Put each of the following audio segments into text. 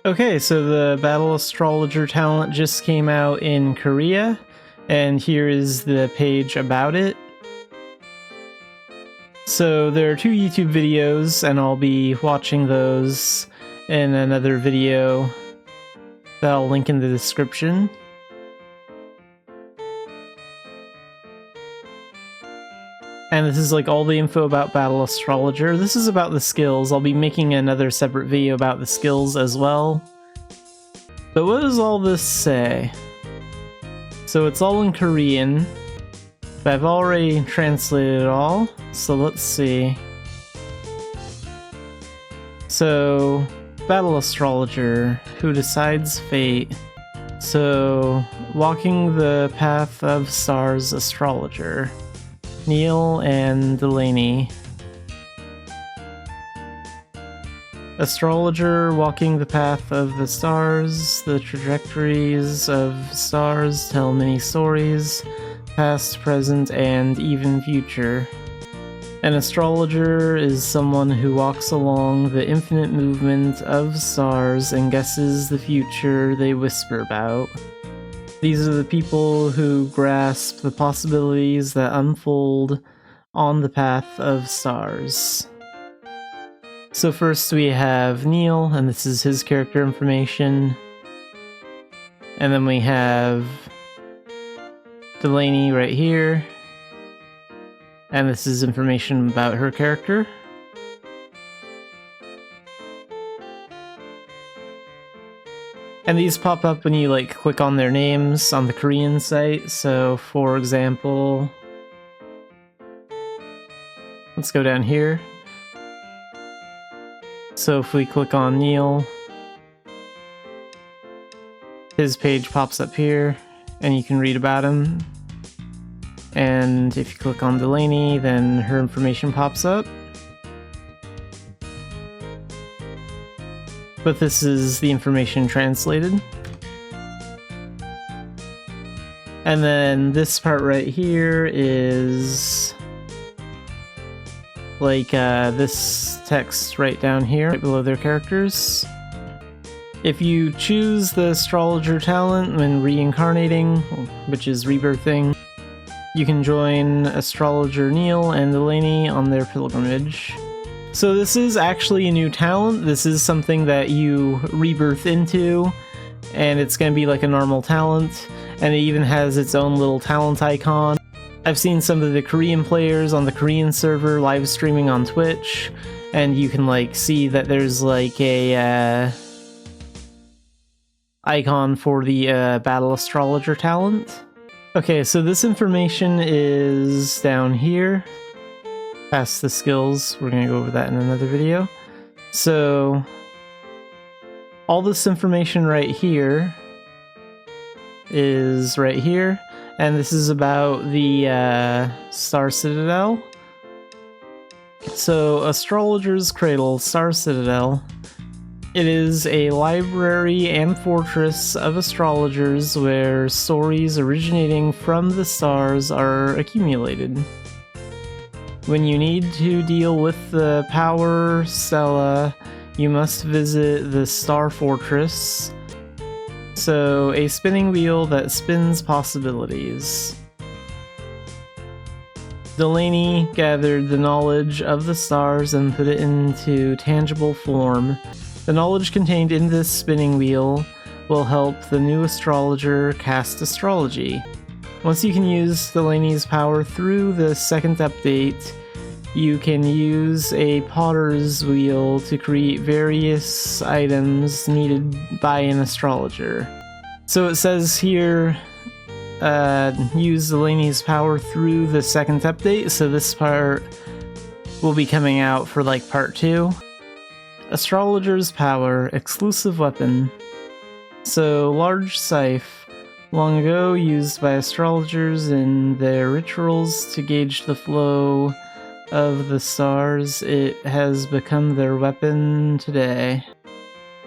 Okay, so the Battle Astrologer talent just came out in Korea, and here is the page about it. So there are two YouTube videos, and I'll be watching those in another video that I'll link in the description. And this is like all the info about Battle Astrologer. This is about the skills. I'll be making another separate video about the skills as well. But what does all this say? So it's all in Korean. But I've already translated it all, so let's see. So, Battle Astrologer, who decides fate. So, walking the path of stars astrologer. Neil and Delaney. Astrologer walking the path of the stars, the trajectories of stars tell many stories, past, present, and even future. An astrologer is someone who walks along the infinite movement of stars and guesses the future they whisper about. These are the people who grasp the possibilities that unfold on the path of stars. So first we have Neil, and this is his character information. And then we have Delaney right here. And this is information about her character. And these pop up when you like click on their names on the Korean site. So for example, let's go down here. So if we click on Neil, his page pops up here and you can read about him. And if you click on Delaney, then her information pops up. But this is the information translated. And then this part right here is like this text right down here, right below their characters. If you choose the Astrologer talent when reincarnating, which is rebirthing, you can join Astrologer Neil and Delaney on their pilgrimage. So this is actually a new talent. This is something that you rebirth into, and it's going to be like a normal talent, and it even has its own little talent icon. I've seen some of the Korean players on the Korean server live streaming on Twitch, and you can like see that there's like a icon for the Battle Astrologer talent. Okay, so this information is down here. Past the skills, we're gonna go over that in another video. So, all this information right here is right here, and this is about the Star Citadel. So, Astrologer's Cradle, Star Citadel. It is a library and fortress of astrologers where stories originating from the stars are accumulated. When you need to deal with the Power Stella, you must visit the Star Fortress. So, a spinning wheel that spins possibilities. Delaney gathered the knowledge of the stars and put it into tangible form. The knowledge contained in this spinning wheel will help the new astrologer cast astrology. Once you can use Delaney's power through the second update, you can use a potter's wheel to create various items needed by an astrologer. So it says here, use Delaney's power through the second update, so this part will be coming out for like part 2. Astrologer's power, exclusive weapon. So large scythe. Long ago, used by astrologers in their rituals to gauge the flow of the stars, it has become their weapon today.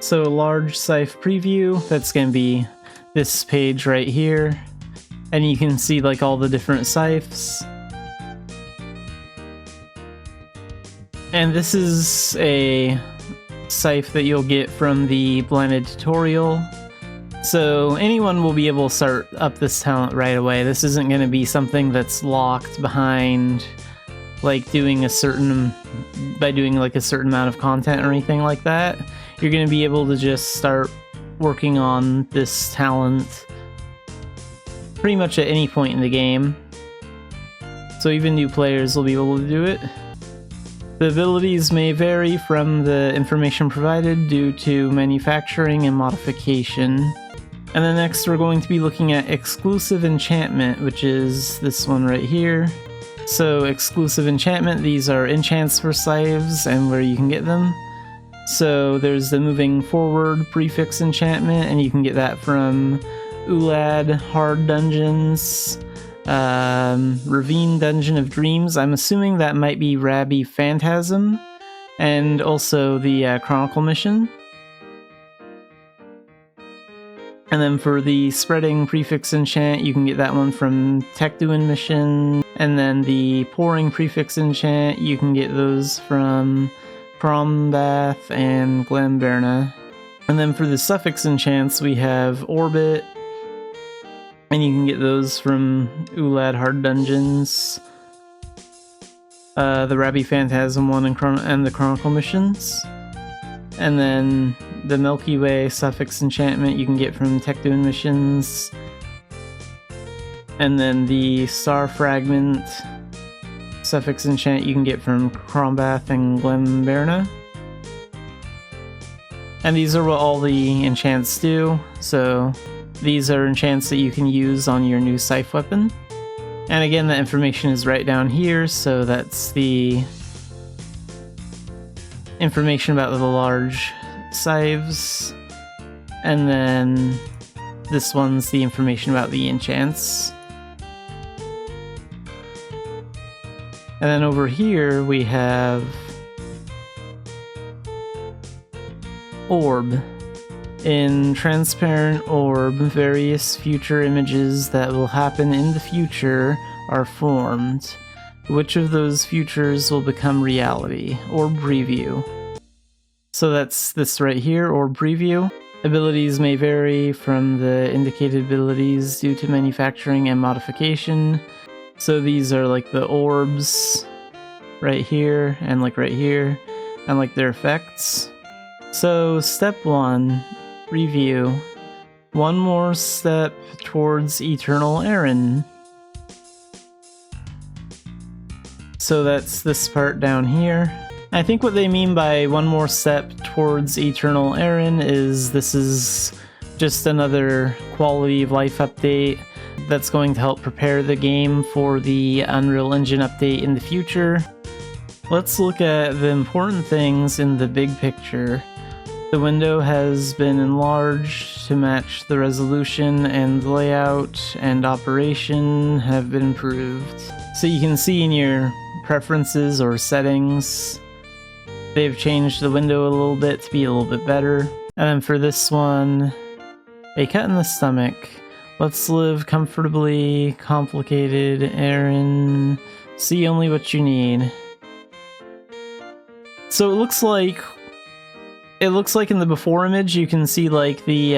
So large scythe preview, that's going to be this page right here. And you can see like all the different scythes. And this is a scythe that you'll get from the blended tutorial. So anyone will be able to start up this talent right away. This isn't going to be something that's locked behind like doing a certain amount of content or anything like that. You're going to be able to just start working on this talent pretty much at any point in the game. So even new players will be able to do it. The abilities may vary from the information provided due to manufacturing and modification. And then next we're going to be looking at exclusive enchantment, which is this one right here. So exclusive enchantment, these are enchants for scythes and where you can get them. So there's the moving forward prefix enchantment, and you can get that from Ulad Hard Dungeons, Ravine Dungeon of Dreams. I'm assuming that might be Rabbi Phantasm, and also the Chronicle mission. And then for the spreading prefix enchant, you can get that one from Tekduin mission. And then the pouring prefix enchant, you can get those from Crombath and Glamberna. And then for the suffix enchants, we have Orbit, and you can get those from Ulad Hard Dungeons, the Rabbi Phantasm one, and the Chronicle missions. And then the Milky Way suffix enchantment you can get from Tekduin missions. And then the Star Fragment suffix enchant you can get from Crombath and Glamberna. And these are what all the enchants do. So these are enchants that you can use on your new scythe weapon. And again, the information is right down here, so that's the information about the large scythes. And then this one's the information about the enchants. And then over here we have Orb. In Transparent Orb, various future images that will happen in the future are formed. Which of those futures will become reality? Orb Preview. So that's this right here, Orb Preview. Abilities may vary from the indicated abilities due to manufacturing and modification. So these are like the orbs right here, and like right here, and like their effects. So step 1, review. One more step towards Eternal Aaron. So that's this part down here. I think what they mean by one more step towards Eternal Aaron is this is just another quality of life update that's going to help prepare the game for the Unreal Engine update in the future. Let's look at the important things in the big picture. The window has been enlarged to match the resolution, and layout and operation have been improved. So you can see in your preferences or settings, they've changed the window a little bit to be a little bit better. And then for this one, a cut in the stomach. Let's live comfortably, complicated, Aaron. See only what you need. So it looks like in the before image you can see like the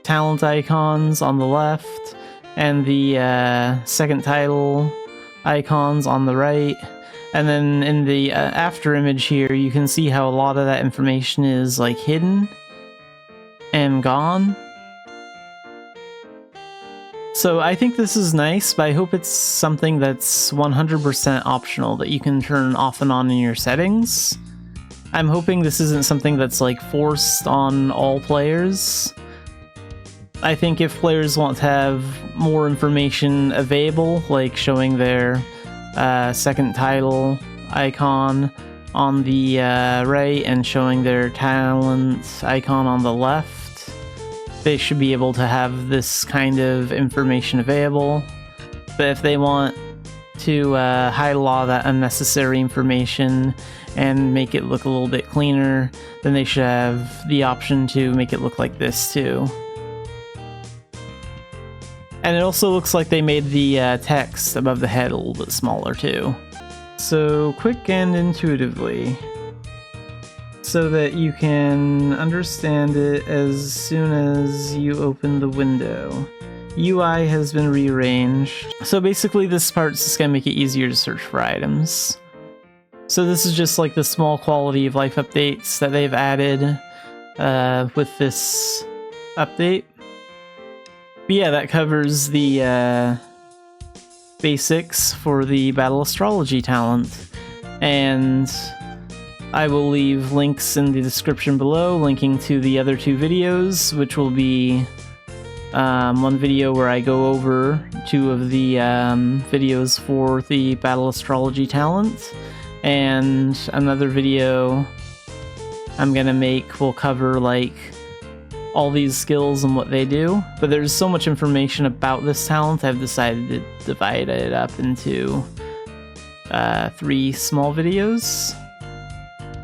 talent icons on the left and the second title icons on the right. And then in the after image here you can see how a lot of that information is like hidden and gone. So I think this is nice, but I hope it's something that's 100% optional that you can turn off and on in your settings. I'm hoping this isn't something that's like forced on all players. I think if players want to have more information available, like showing their second title icon on the right and showing their talent icon on the left, they should be able to have this kind of information available. But if they want to hide a lot of that unnecessary information and make it look a little bit cleaner, then they should have the option to make it look like this too. And it also looks like they made the text above the head a little bit smaller too. So quick and intuitively. so that you can understand it as soon as you open the window. UI has been rearranged. So basically this part's just gonna make it easier to search for items. So this is just like the small quality of life updates that they've added with this update. But yeah, that covers the basics for the Battle Astrology talent. And I will leave links in the description below, linking to the other 2 videos, which will be one video where I go over 2 of the videos for the Battle Astrology talent, and another video I'm gonna make will cover like all these skills and what they do. But there's so much information about this talent, I've decided to divide it up into 3 small videos.